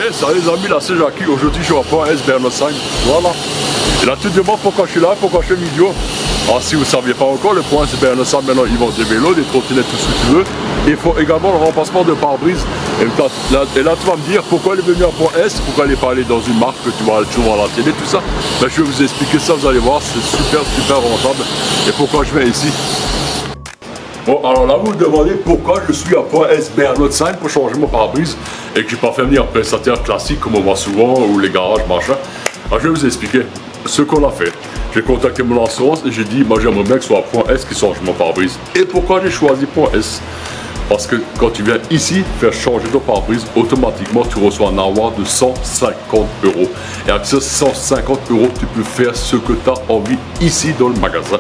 Eh, salut les amis, là c'est Jackie. Aujourd'hui je suis à Point S Bernosheim. Voilà. Et là tu te demandes pourquoi je suis là, pourquoi je fais une vidéo. Alors si vous ne saviez pas encore, le Point S Bernosheim, maintenant ils vendent des vélos, des trottinettes, tout ce que tu veux. Et il faut également le remplacement de pare-brise. Et là tu vas me dire pourquoi il est venu à Point S, pourquoi il n'est pas allé dans une marque que tu vois toujours à la télé, tout ça. Ben, je vais vous expliquer ça, vous allez voir, c'est super rentable. Et pourquoi je viens ici. Bon, alors là, vous vous demandez pourquoi je suis à Point S Bernosheim pour changer mon pare-brise et que je n'ai pas fait venir un prestataire classique comme on voit souvent ou les garages, machin. Alors, je vais vous expliquer ce qu'on a fait. J'ai contacté mon assurance et j'ai dit, moi j'aimerais bien que ce soit à Point S qui change mon pare-brise. Et pourquoi j'ai choisi Point S? Parce que quand tu viens ici faire changer ton pare-brise, automatiquement tu reçois un avoir de 150 €. Et avec ces 150 €, tu peux faire ce que tu as envie ici dans le magasin.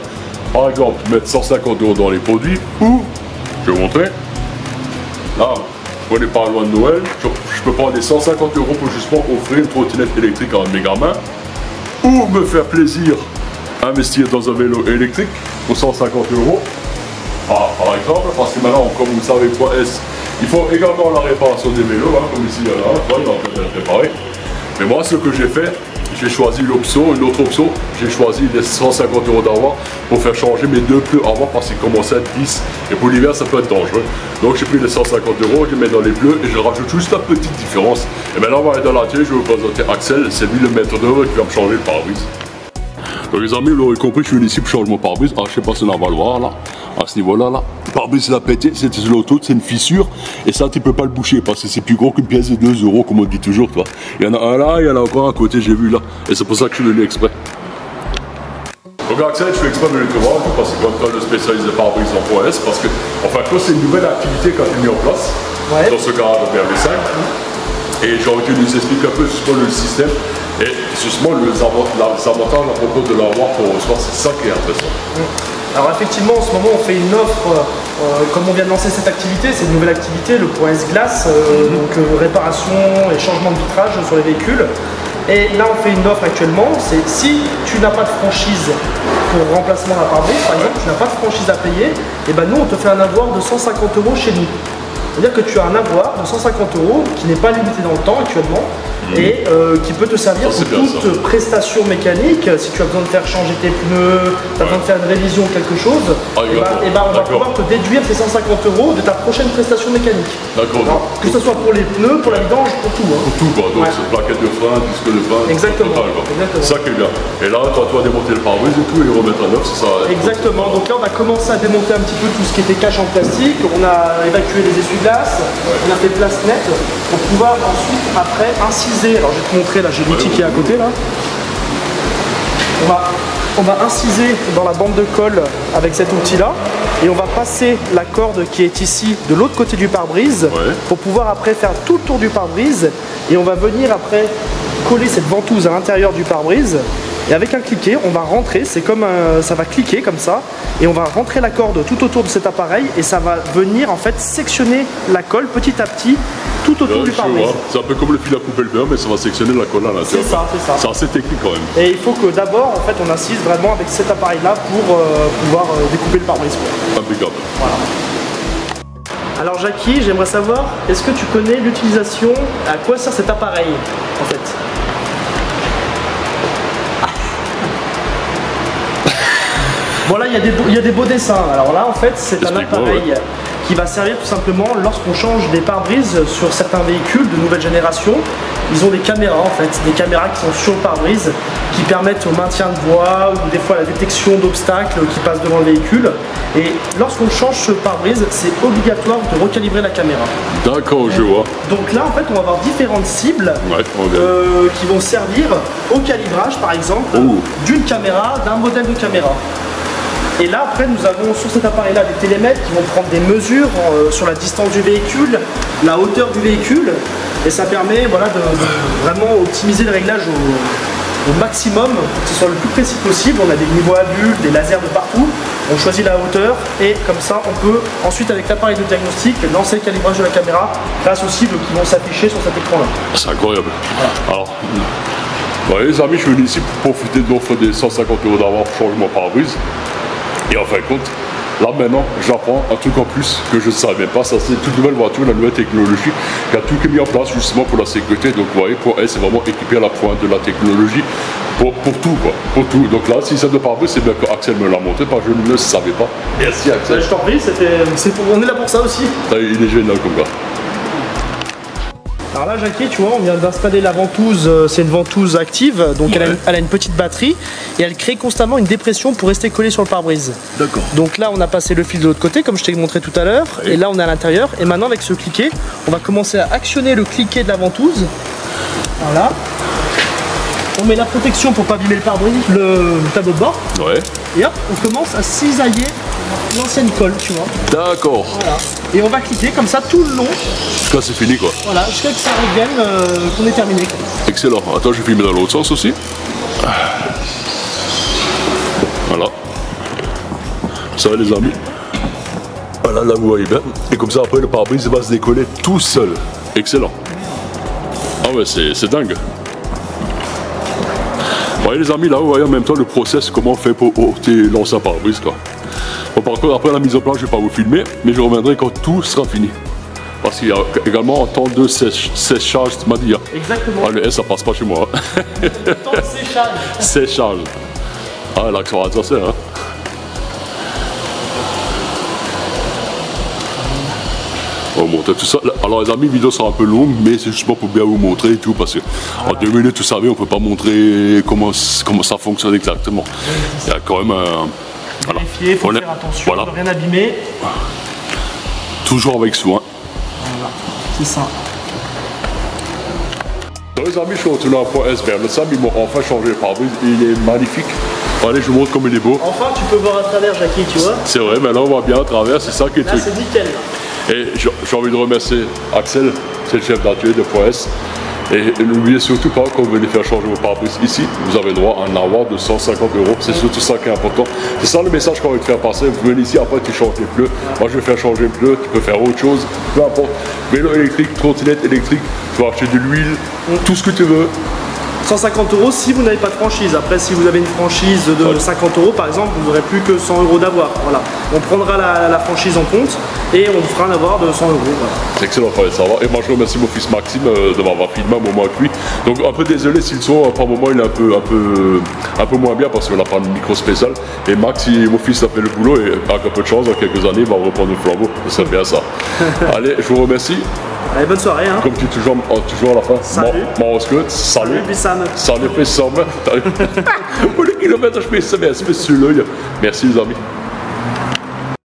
Par exemple, mettre 150 € dans les produits ou, je vais vous montrer, là, on n'est pas loin de Noël, je peux prendre les 150 € pour justement offrir une trottinette électrique à un de mes gamins ou me faire plaisir, investir dans un vélo électrique pour 150 €. Par exemple, parce que maintenant, comme vous le savez, Point S, il faut également la réparation des vélos, hein, comme ici, il y en a un, il est en train d'être réparé. Mais moi, ce que j'ai fait, j'ai choisi l'option, une autre option, j'ai choisi les 150 € d'avoir pour faire changer mes deux pneus avant parce qu'ils commençaient à être glisse. Et pour l'hiver, ça peut être dangereux. Donc j'ai pris les 150 €, je les mets dans les pneus et je rajoute juste la petite différence. Et maintenant, on va aller dans l'atelier, je vais vous présenter Axel, c'est lui le maître d'œuvre qui va me changer le pare-brise. Donc les amis, vous l'aurez compris, je suis ici pour changer mon pare-brise. Ah, je sais pas si on va le voir là, à ce niveau-là. Là. Le pare-brise il a pété, c'était l'auto, c'est une fissure. Et ça, tu peux pas le boucher parce que c'est plus gros qu'une pièce de 2 € comme on dit toujours. Toi. Il y en a un là, il y en a encore un à côté, j'ai vu là. Et c'est pour ça que je suis venu exprès. Donc Axel, je suis exprès venu te voir parce que comme toi, le spécialiste de pare-brise en Point S, parce que, enfin, c'est une nouvelle activité quand tu es mis en place dans ce garage de Bernosheim. Et j'ai envie que tu nous expliques un peu justement le système et justement les avantages à propos de l'avoir qu'on reçoit, c'est ça qui est intéressant. Alors effectivement, en ce moment, on fait une offre, comme on vient de lancer cette activité, c'est une nouvelle activité, le Point S Glace, donc réparation et changement de vitrage sur les véhicules. Et là, on fait une offre actuellement, c'est si tu n'as pas de franchise pour remplacement d'un pare-brise, par exemple, tu n'as pas de franchise à payer, et ben nous, on te fait un avoir de 150 € chez nous. C'est-à-dire que tu as un avoir de 150 € qui n'est pas limité dans le temps actuellement et qui peut te servir pour toute prestation mécanique. Si tu as besoin de faire changer tes pneus, tu as besoin de faire une révision ou quelque chose, on va pouvoir te déduire ces 150 € de ta prochaine prestation mécanique. D'accord. Que ce soit pour les pneus, pour la vidange, pour tout. Hein. Pour tout, quoi. Donc c'est plaquette de frein, disque de frein. Exactement. C'est ça qui est bien. Et là, toi, tu vas démonter le pare-brise et tout et le remettre à neuf, c'est ça. Exactement. Donc là, on a commencé à démonter un petit peu tout ce qui était cache en plastique. On a évacué les essuie-glaces. On a fait place nette pour pouvoir ensuite, après, inciser. Alors je vais te montrer, là j'ai l'outil qui est à côté là. On va inciser dans la bande de colle avec cet outil là et on va passer la corde qui est ici de l'autre côté du pare-brise pour pouvoir après faire tout le tour du pare-brise et on va venir après coller cette ventouse à l'intérieur du pare-brise. Et avec un cliquet, on va rentrer, c'est comme ça va cliquer comme ça, et on va rentrer la corde tout autour de cet appareil, et ça va venir en fait sectionner la colle petit à petit tout autour du pare-brise. C'est un peu comme le fil à couper le beurre, mais ça va sectionner la colle à l'intérieur. C'est ça, c'est ça. C'est assez technique quand même. Et il faut que d'abord, en fait, on insiste vraiment avec cet appareil-là pour pouvoir découper le pare-brise. Impeccable. Voilà. Alors Jackie, j'aimerais savoir, est-ce que tu connais l'utilisation, à quoi sert cet appareil en fait? Bon là il y a des beaux dessins, alors là en fait c'est un appareil qui va servir tout simplement lorsqu'on change des pare-brises sur certains véhicules de nouvelle génération. Ils ont des caméras en fait, des caméras qui sont sur le pare-brise qui permettent au maintien de voie ou des fois la détection d'obstacles qui passent devant le véhicule. Et lorsqu'on change ce pare-brise, c'est obligatoire de recalibrer la caméra. D'accord, je vois. Donc là en fait on va avoir différentes cibles qui vont servir au calibrage par exemple d'une caméra, d'un modèle de caméra. Et là après nous avons sur cet appareil là des télémètres qui vont prendre des mesures sur la distance du véhicule, la hauteur du véhicule et ça permet voilà, de vraiment optimiser le réglage au maximum pour que ce soit le plus précis possible. On a des niveaux à bulles, des lasers de partout, on choisit la hauteur et comme ça on peut ensuite avec l'appareil de diagnostic lancer le calibrage de la caméra grâce aux cibles qui vont s'afficher sur cet écran là. C'est incroyable. Voilà. Alors, les amis, je suis venu ici pour profiter de l'offre des 150 € d'avoir pour changer mon pare-brise. Et en fin de compte, Là maintenant, j'apprends un truc en plus que je ne savais pas. Ça, c'est toute nouvelle voiture, la nouvelle technologie, qui a tout mis en place justement pour la sécurité. Donc vous voyez, pour elle, c'est vraiment équipé à la pointe de la technologie pour tout, quoi. Pour tout. Donc là, si ça ne part pas, c'est bien qu'Axel me l'a montré, parce que je ne le savais pas. Merci Axel. Je t'en prie, on est là pour ça aussi. Il est génial comme gars. Alors là, Jackie, tu vois, on vient d'installer la ventouse, c'est une ventouse active, donc ouais. elle a une petite batterie et elle crée constamment une dépression pour rester collée sur le pare-brise. D'accord. Donc là, on a passé le fil de l'autre côté, comme je t'ai montré tout à l'heure, et là, on est à l'intérieur. Et maintenant, avec ce cliquet, on va commencer à actionner le cliquet de la ventouse. Voilà. On met la protection pour pas abîmer le pare-brise, le tableau de bord. Ouais. Et hop, on commence à cisailler l'ancienne colle, tu vois. D'accord. Voilà. Et on va cliquer comme ça tout le long. Jusqu'à c'est fini quoi. Voilà, jusqu'à que ça revienne, qu'on ait terminé. Excellent. Attends, je vais filmer dans l'autre sens aussi. Voilà. Ça va les amis. Voilà, là vous voyez bien. Et comme ça après le pare-brise va se décoller tout seul. Excellent. Ah ouais, c'est dingue. Vous voyez les amis, là vous voyez en même temps le process, comment on fait pour lancer un pare-brise quoi. Bon, par contre après la mise en place je vais pas vous filmer, mais je reviendrai quand tout sera fini. Parce qu'il y a également un temps de séchage, tu m'as dit. Hein. Exactement. Ah, le S ça passe pas chez moi. Temps de séchage. Séchage. Ah l'accent à ça c'est hein. On va montrer tout ça. Alors les amis, la vidéo sera un peu longue, mais c'est justement pour bien vous montrer et tout, parce que en 2 minutes, vous savez, on peut pas montrer comment ça fonctionne exactement. Il y a quand même un... Voilà. Vérifier, il faut faire attention, voilà. Ne rien abîmer. Toujours avec soin. Voilà, c'est ça. Donc les amis, je suis retourné à point S vers le Sam, ils m'ont enfin changé le pare-brise, il est magnifique. Allez, je vous montre comme il est beau. Enfin, tu peux voir à travers, Jackie, tu vois. C'est vrai, mais là on voit bien à travers, c'est ça qui est là, c'est nickel. Et j'ai envie de remercier Axel, c'est le chef d'atelier de Point S. Et n'oubliez surtout pas, quand vous venez faire changer vos pare-brise ici, vous avez le droit à un award de 150 €. C'est surtout ça qui est important. C'est ça le message qu'on va te faire passer. Vous venez ici, après tu changes les pneus. Moi je vais faire changer les pneus, tu peux faire autre chose, peu importe. Vélo électrique, trottinette électrique, tu peux acheter de l'huile, tout ce que tu veux. 150 € si vous n'avez pas de franchise. Après, si vous avez une franchise de 50 € par exemple, vous n'aurez plus que 100 € d'avoir. Voilà. On prendra la franchise en compte et on vous fera un avoir de 100 €. Voilà. C'est excellent, il fallait savoir. Et moi, je remercie mon fils Maxime de m'avoir filmé un moment avec lui. Donc, un peu désolé si le son, par moment, il est un peu moins bien parce qu'on n'a pas de micro spécial. Et Max, mon fils a fait le boulot et avec un peu de chance, dans quelques années, il va reprendre le flambeau. C'est bien ça. Allez, je vous remercie. Allez, bonne soirée. Hein. Comme tu dis toujours à la fin. Salut. Salut. Salut. Salut, Salut. Pour les kilomètres, je fais ça, mais sur l'œil. Merci les amis.